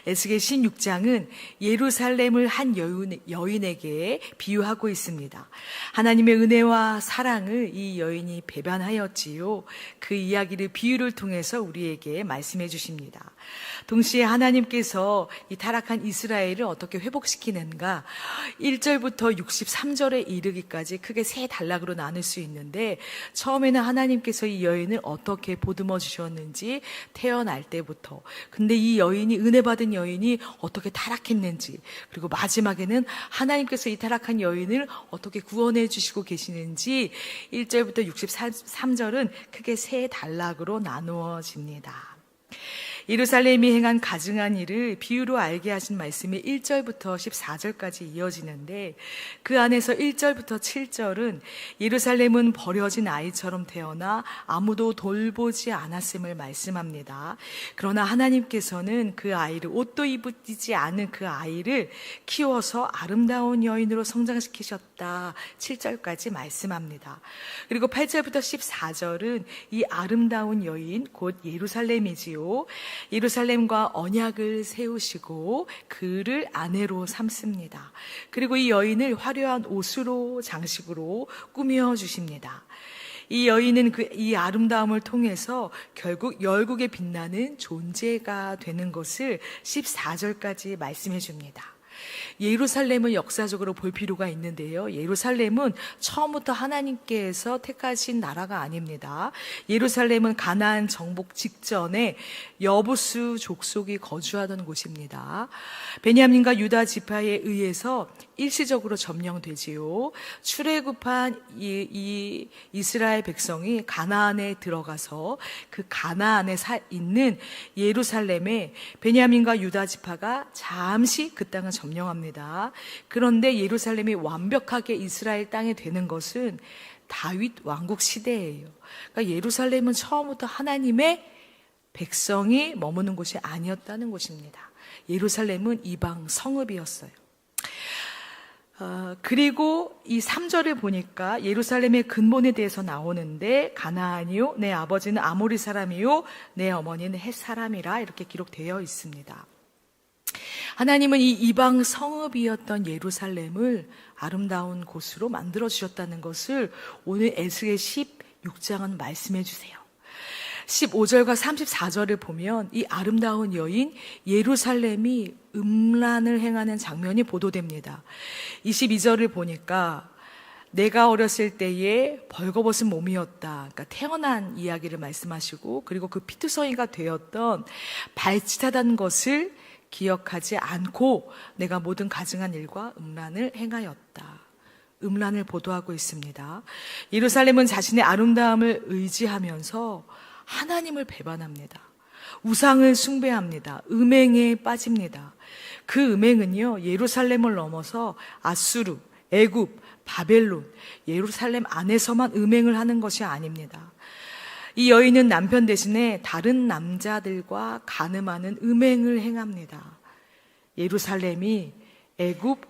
에스겔 16장은 예루살렘을 한 여인에게 비유하고 있습니다. 하나님의 은혜와 사랑을 이 여인이 배반하였지요. 그 이야기를 비유를 통해서 우리에게 말씀해 주십니다. 동시에 하나님께서 이 타락한 이스라엘을 어떻게 회복시키는가, 1절부터 63절에 이르기까지 크게 세 단락으로 나눌 수 있는데, 처음에는 하나님께서 이 여인을 어떻게 보듬어 주셨는지, 태어날 때부터, 근데 이 여인이, 은혜 받은 여인이 어떻게 타락했는지, 그리고 마지막에는 하나님께서 이 타락한 여인을 어떻게 구원해 주시고 계시는지, 1절부터 63절은 크게 세 단락으로 나누어집니다. 예루살렘이 행한 가증한 일을 비유로 알게 하신 말씀이 1절부터 14절까지 이어지는데, 그 안에서 1절부터 7절은 예루살렘은 버려진 아이처럼 태어나 아무도 돌보지 않았음을 말씀합니다. 그러나 하나님께서는 그 아이를, 옷도 입히지 않은 그 아이를 키워서 아름다운 여인으로 성장시키셨다, 7절까지 말씀합니다. 그리고 8절부터 14절은 이 아름다운 여인, 곧 예루살렘이지요, 예루살렘과 언약을 세우시고 그를 아내로 삼습니다. 그리고 이 여인을 화려한 옷으로, 장식으로 꾸며 주십니다. 이 여인은 이 아름다움을 통해서 결국 열국에 빛나는 존재가 되는 것을 14절까지 말씀해 줍니다. 예루살렘을 역사적으로 볼 필요가 있는데요, 예루살렘은 처음부터 하나님께서 택하신 나라가 아닙니다. 예루살렘은 가나안 정복 직전에 여부수 족속이 거주하던 곳입니다. 베냐민과 유다 지파에 의해서 일시적으로 점령되지요. 출애굽한 이 이스라엘 백성이 가나안에 들어가서 그 가나안에 있는 예루살렘에 베냐민과 유다 지파가 잠시 그 땅을 점령합니다. 그런데 예루살렘이 완벽하게 이스라엘 땅이 되는 것은 다윗 왕국 시대예요. 그러니까 예루살렘은 처음부터 하나님의 백성이 머무는 곳이 아니었다는 것입니다. 예루살렘은 이방 성읍이었어요. 그리고 이 3절을 보니까 예루살렘의 근본에 대해서 나오는데, 가나안이요, 내 아버지는 아모리 사람이요, 내 어머니는 헷 사람이라, 이렇게 기록되어 있습니다. 하나님은 이 이방 성읍이었던 예루살렘을 아름다운 곳으로 만들어 주셨다는 것을 오늘 에스겔 16장은 말씀해 주세요. 15절과 34절을 보면 이 아름다운 여인 예루살렘이 음란을 행하는 장면이 보도됩니다. 22절을 보니까 내가 어렸을 때에 벌거벗은 몸이었다, 그러니까 태어난 이야기를 말씀하시고, 그리고 그 피투성이가 되었던 발짓하다는 것을 기억하지 않고 내가 모든 가증한 일과 음란을 행하였다, 음란을 보도하고 있습니다. 예루살렘은 자신의 아름다움을 의지하면서 하나님을 배반합니다. 우상을 숭배합니다. 음행에 빠집니다. 그 음행은요, 예루살렘을 넘어서 아수르, 애굽, 바벨론, 예루살렘 안에서만 음행을 하는 것이 아닙니다. 이 여인은 남편 대신에 다른 남자들과 간음하는 음행을 행합니다. 예루살렘이 애굽,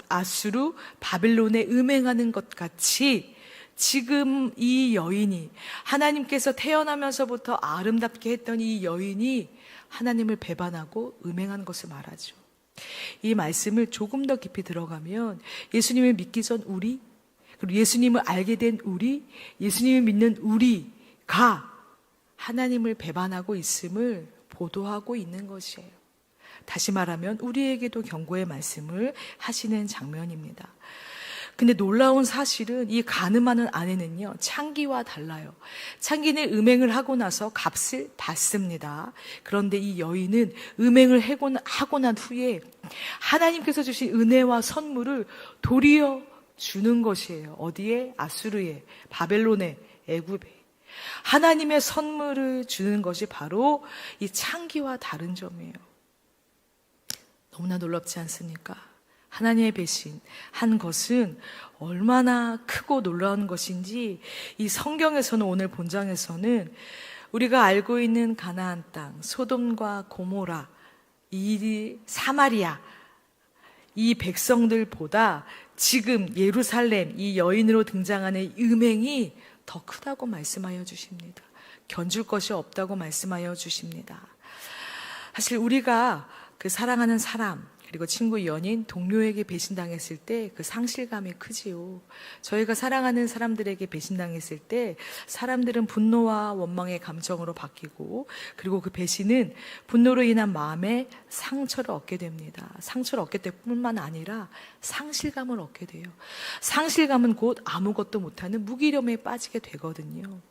아수르, 바벨론에 음행하는 것 같이 지금 이 여인이, 하나님께서 태어나면서부터 아름답게 했던 이 여인이 하나님을 배반하고 음행한 것을 말하죠. 이 말씀을 조금 더 깊이 들어가면 예수님을 믿기 전 우리, 그리고 예수님을 알게 된 우리, 예수님을 믿는 우리가 하나님을 배반하고 있음을 보도하고 있는 것이에요. 다시 말하면 우리에게도 경고의 말씀을 하시는 장면입니다. 근데 놀라운 사실은 이 간음하는 아내는요, 창기와 달라요. 창기는 음행을 하고 나서 값을 받습니다. 그런데 이 여인은 음행을 하고 난 후에 하나님께서 주신 은혜와 선물을 도리어 주는 것이에요. 어디에? 아수르에, 바벨론에, 애굽에. 하나님의 선물을 주는 것이 바로 이 창기와 다른 점이에요. 너무나 놀랍지 않습니까? 하나님의 배신 한 것은 얼마나 크고 놀라운 것인지 이 성경에서는, 오늘 본장에서는 우리가 알고 있는 가나안 땅, 소돔과 고모라, 이 사마리아, 이 백성들보다 지금 예루살렘, 이 여인으로 등장하는 음행이 더 크다고 말씀하여 주십니다. 견줄 것이 없다고 말씀하여 주십니다. 사실 우리가 그 사랑하는 사람, 그리고 친구, 연인, 동료에게 배신당했을 때 그 상실감이 크지요. 저희가 사랑하는 사람들에게 배신당했을 때 사람들은 분노와 원망의 감정으로 바뀌고, 그리고 그 배신은 분노로 인한 마음에 상처를 얻게 됩니다. 상처를 얻게 될 뿐만 아니라 상실감을 얻게 돼요. 상실감은 곧 아무것도 못하는 무기력에 빠지게 되거든요.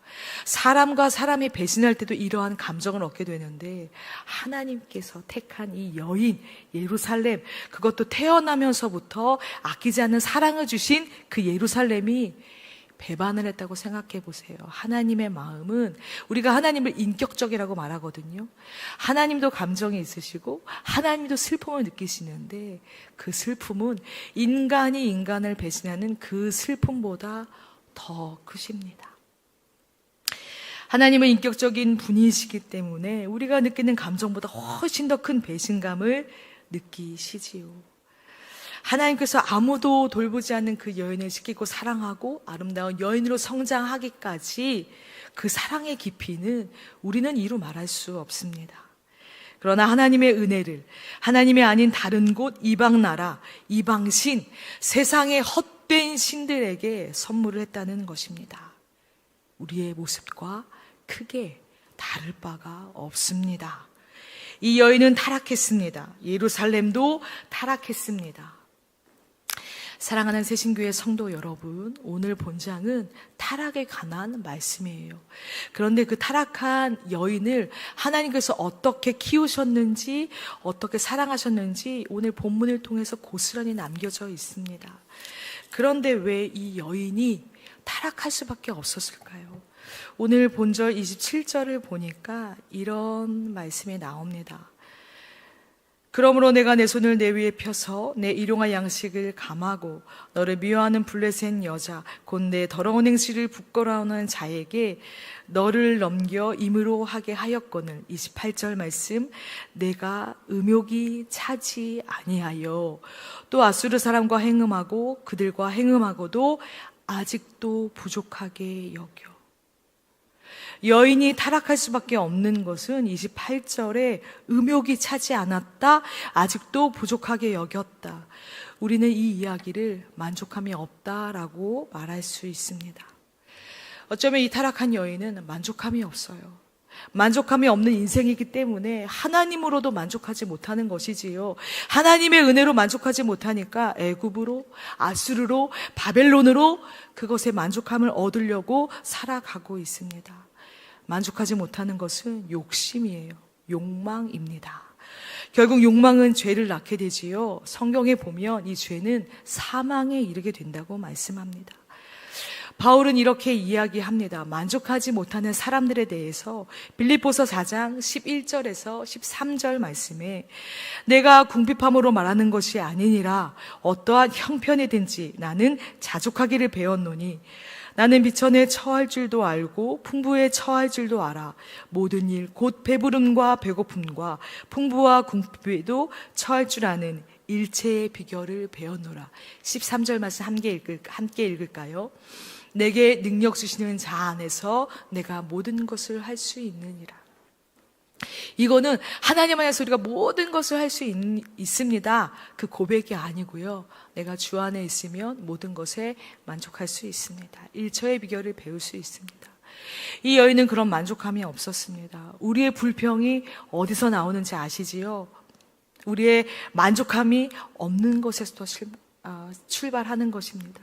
사람과 사람이 배신할 때도 이러한 감정을 얻게 되는데, 하나님께서 택한 이 여인 예루살렘, 그것도 태어나면서부터 아끼지 않는 사랑을 주신 그 예루살렘이 배반을 했다고 생각해 보세요. 하나님의 마음은, 우리가 하나님을 인격적이라고 말하거든요. 하나님도 감정이 있으시고 하나님도 슬픔을 느끼시는데, 그 슬픔은 인간이 인간을 배신하는 그 슬픔보다 더 크십니다. 하나님은 인격적인 분이시기 때문에 우리가 느끼는 감정보다 훨씬 더 큰 배신감을 느끼시지요. 하나님께서 아무도 돌보지 않는 그 여인을 지키고 사랑하고 아름다운 여인으로 성장하기까지 그 사랑의 깊이는 우리는 이루 말할 수 없습니다. 그러나 하나님의 은혜를 하나님이 아닌 다른 곳, 이방 나라, 이방 신, 세상의 헛된 신들에게 선물을 했다는 것입니다. 우리의 모습과 크게 다를 바가 없습니다. 이 여인은 타락했습니다. 예루살렘도 타락했습니다. 사랑하는 새신교회 성도 여러분, 오늘 본장은 타락에 관한 말씀이에요. 그런데 그 타락한 여인을 하나님께서 어떻게 키우셨는지, 어떻게 사랑하셨는지 오늘 본문을 통해서 고스란히 남겨져 있습니다. 그런데 왜 이 여인이 타락할 수밖에 없었을까요? 오늘 본절 27절을 보니까 이런 말씀이 나옵니다. 그러므로 내가 내 손을 내 위에 펴서 내 일용할 양식을 감하고 너를 미워하는 블레셋 여자 곧 내 더러운 행실을 부끄러워하는 자에게 너를 넘겨 임으로 하게 하였거늘. 28절 말씀, 내가 음욕이 차지 아니하여 또 아수르 사람과 행음하고 그들과 행음하고도 아직도 부족하게 여겨. 여인이 타락할 수밖에 없는 것은 28절에 음욕이 차지 않았다, 아직도 부족하게 여겼다. 우리는 이 이야기를 만족함이 없다라고 말할 수 있습니다. 어쩌면 이 타락한 여인은 만족함이 없어요. 만족함이 없는 인생이기 때문에 하나님으로도 만족하지 못하는 것이지요. 하나님의 은혜로 만족하지 못하니까 애굽으로, 아수르로, 바벨론으로 그것에 만족함을 얻으려고 살아가고 있습니다. 만족하지 못하는 것은 욕심이에요. 욕망입니다. 결국 욕망은 죄를 낳게 되지요. 성경에 보면 이 죄는 사망에 이르게 된다고 말씀합니다. 바울은 이렇게 이야기합니다. 만족하지 못하는 사람들에 대해서 빌립보서 4장 11절에서 13절 말씀에 내가 궁핍함으로 말하는 것이 아니니라 어떠한 형편이든지 나는 자족하기를 배웠노니 나는 비천에 처할 줄도 알고 풍부에 처할 줄도 알아. 모든 일 곧 배부름과 배고픔과 풍부와 궁핍에도 처할 줄 아는 일체의 비결을 배웠노라. 13절 말씀 함께 읽을까요? 내게 능력 주시는 자 안에서 내가 모든 것을 할 수 있느니라. 이거는 하나님 안에서 우리가 모든 것을 할 수 있습니다. 그 고백이 아니고요. 내가 주 안에 있으면 모든 것에 만족할 수 있습니다. 일처의 비결을 배울 수 있습니다. 이 여인은 그런 만족함이 없었습니다. 우리의 불평이 어디서 나오는지 아시지요? 우리의 만족함이 없는 것에서 출발하는 것입니다.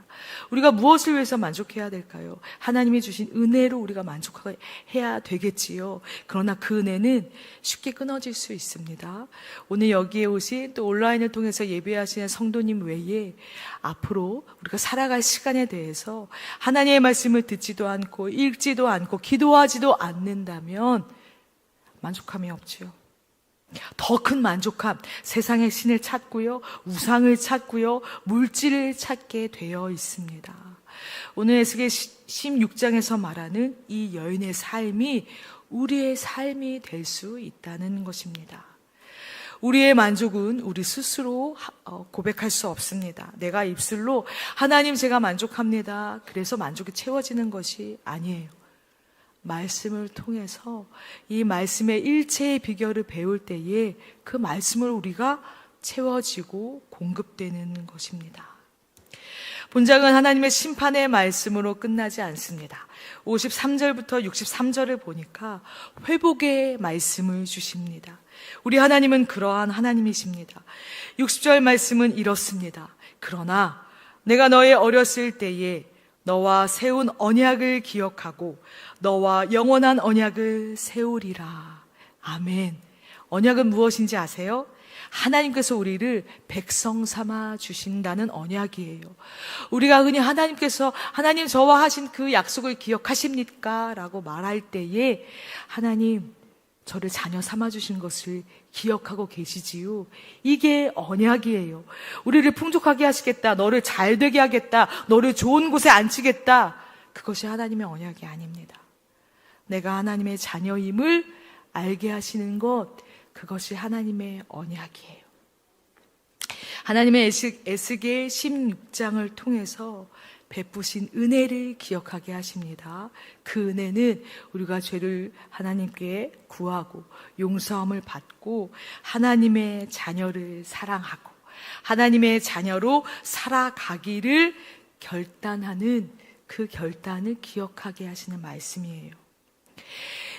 우리가 무엇을 위해서 만족해야 될까요? 하나님이 주신 은혜로 우리가 만족해야 되겠지요. 그러나 그 은혜는 쉽게 끊어질 수 있습니다. 오늘 여기에 오신 또 온라인을 통해서 예배하시는 성도님 외에 앞으로 우리가 살아갈 시간에 대해서 하나님의 말씀을 듣지도 않고 읽지도 않고 기도하지도 않는다면 만족함이 없지요. 더 큰 만족함, 세상의 신을 찾고요, 우상을 찾고요, 물질을 찾게 되어 있습니다. 오늘 에스겔 16장에서 말하는 이 여인의 삶이 우리의 삶이 될 수 있다는 것입니다. 우리의 만족은 우리 스스로 고백할 수 없습니다. 내가 입술로 하나님 제가 만족합니다. 그래서 만족이 채워지는 것이 아니에요. 말씀을 통해서 이 말씀의 일체의 비결을 배울 때에 그 말씀을 우리가 채워지고 공급되는 것입니다. 본장은 하나님의 심판의 말씀으로 끝나지 않습니다. 53절부터 63절을 보니까 회복의 말씀을 주십니다. 우리 하나님은 그러한 하나님이십니다. 60절 말씀은 이렇습니다. 그러나 내가 너의 어렸을 때에 너와 세운 언약을 기억하고 너와 영원한 언약을 세우리라. 아멘. 언약은 무엇인지 아세요? 하나님께서 우리를 백성 삼아 주신다는 언약이에요. 우리가 흔히 하나님께서 하나님 저와 하신 그 약속을 기억하십니까? 라고 말할 때에 하나님 저를 자녀 삼아 주신 것을 기억하고 계시지요. 이게 언약이에요. 우리를 풍족하게 하시겠다. 너를 잘 되게 하겠다. 너를 좋은 곳에 앉히겠다. 그것이 하나님의 언약이 아닙니다. 내가 하나님의 자녀임을 알게 하시는 것, 그것이 하나님의 언약이에요. 하나님의 에스겔 16장을 통해서 베푸신 은혜를 기억하게 하십니다. 그 은혜는 우리가 죄를 하나님께 구하고 용서함을 받고 하나님의 자녀를 사랑하고 하나님의 자녀로 살아가기를 결단하는 그 결단을 기억하게 하시는 말씀이에요.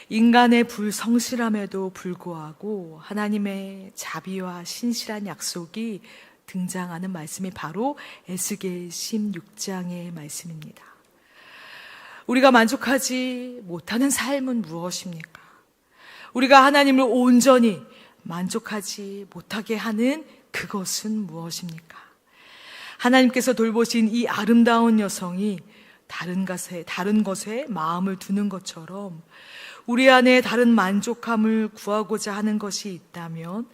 인간의 불성실함에도 불구하고 하나님의 자비와 신실한 약속이 등장하는 말씀이 바로 에스겔 16장의 말씀입니다. 우리가 만족하지 못하는 삶은 무엇입니까? 우리가 하나님을 온전히 만족하지 못하게 하는 그것은 무엇입니까? 하나님께서 돌보신 이 아름다운 여성이 다른 것에 마음을 두는 것처럼 우리 안에 다른 만족함을 구하고자 하는 것이 있다면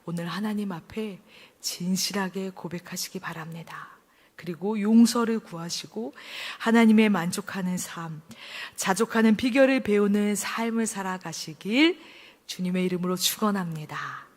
오늘 하나님 앞에 진실하게 고백하시기 바랍니다. 그리고 용서를 구하시고 하나님의 만족하는 삶, 자족하는 비결을 배우는 삶을 살아가시길 주님의 이름으로 축원합니다.